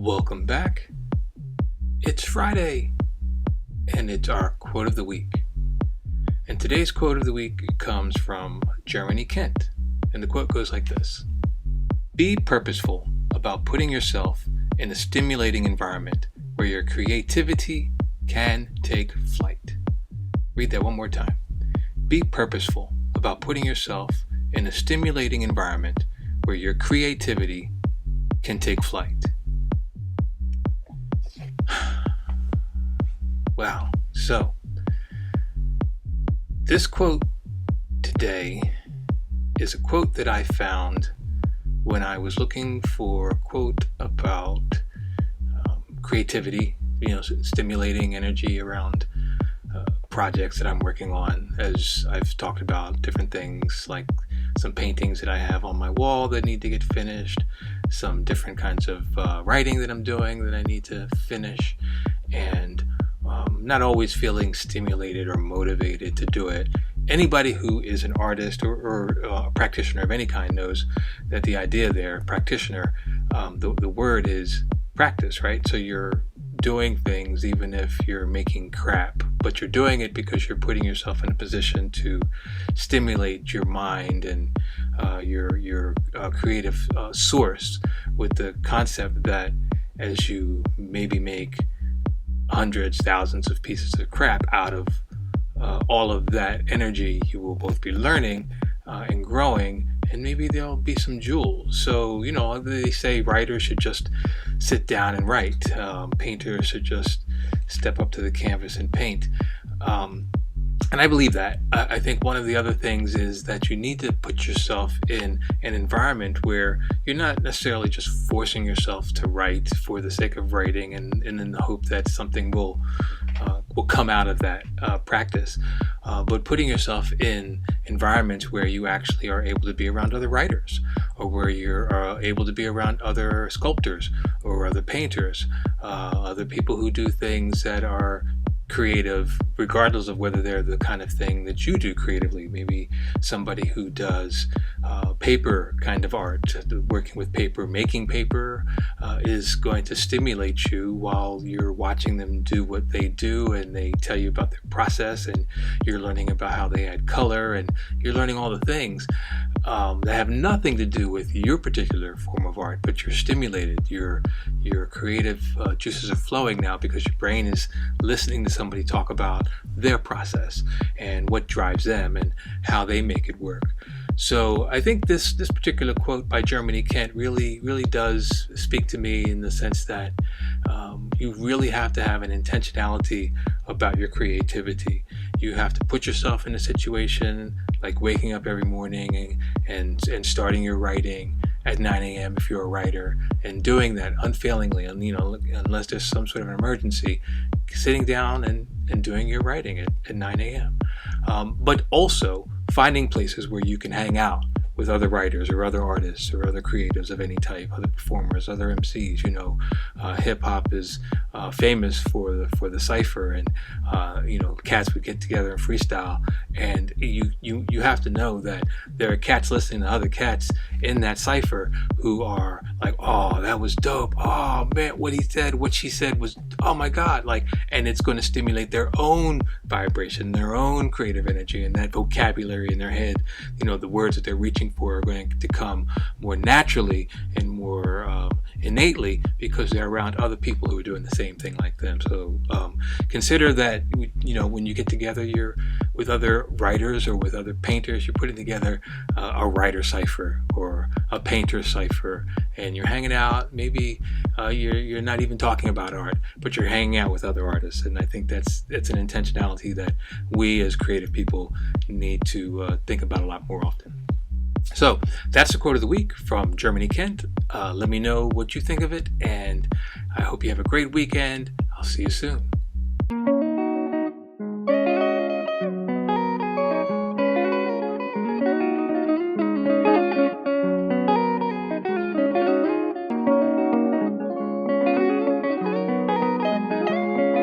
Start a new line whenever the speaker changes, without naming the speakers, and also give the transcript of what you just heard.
Welcome back. It's Friday, and it's our quote of the week. And today's quote of the week comes from Germany Kent. And the quote goes like this: Be purposeful about putting yourself in a stimulating environment where your creativity can take flight. Read that one more time. Be purposeful about putting yourself in a stimulating environment where your creativity can take flight. Wow. So, this quote today is a quote that I found when I was looking for a quote about creativity, stimulating energy around projects that I'm working on. As I've talked about different things like some paintings that I have on my wall that need to get finished, some different kinds of writing that I'm doing that I need to finish, and not always feeling stimulated or motivated to do it. Anybody who is an artist or a practitioner of any kind knows that the idea there, practitioner, the word is practice, right? So you're doing things even if you're making crap, but you're doing it because you're putting yourself in a position to stimulate your mind and your creative source, with the concept that as you maybe make hundreds, thousands of pieces of crap out of all of that energy, you will both be learning and growing, and maybe there'll be some jewels. So, they say writers should just sit down and write. Painters should just step up to the canvas and paint. And I believe that. I think one of the other things is that you need to put yourself in an environment where you're not necessarily just forcing yourself to write for the sake of writing and in the hope that something will come out of that practice, but putting yourself in environments where you actually are able to be around other writers, or where you're able to be around other sculptors or other painters, other people who do things that are creative, regardless of whether they're the kind of thing that you do creatively. Maybe somebody who does paper kind of art, working with paper, making paper, is going to stimulate you while you're watching them do what they do, and they tell you about their process, and you're learning about how they add color, and you're learning all the things that have nothing to do with your particular form of art, but you're stimulated. Your creative juices are flowing now because your brain is listening to somebody talk about their process and what drives them and how they make it work. So I think this particular quote by Germany Kent really does speak to me, in the sense that you really have to have an intentionality about your creativity. You have to put yourself in a situation like waking up every morning and starting your writing at 9 a.m. if you're a writer, and doing that unfailingly, and unless there's some sort of an emergency, sitting down and doing your writing at 9 a.m. But also finding places where you can hang out with other writers or other artists or other creatives of any type, other performers, other MCs. Hip hop is famous for the cipher, and cats would get together and freestyle, and you have to know that there are cats listening to other cats in that cipher who are like, oh, that was dope, oh man, what he said, what she said was, oh my god, and it's going to stimulate their own vibration, their own creative energy, and that vocabulary in their head. The words that they're reaching for are going to come more naturally and more innately because they're around other people who are doing the same thing like them. So consider that when you get together, you're with other writers or with other painters, you're putting together a writer cipher or a painter cipher, and you're hanging out. Maybe you're not even talking about art, but you're hanging out with other artists. And I think that's an intentionality that we as creative people need to think about a lot more often. So that's the quote of the week from Germany Kent. Let me know what you think of it, and I hope you have a great weekend. I'll see you soon.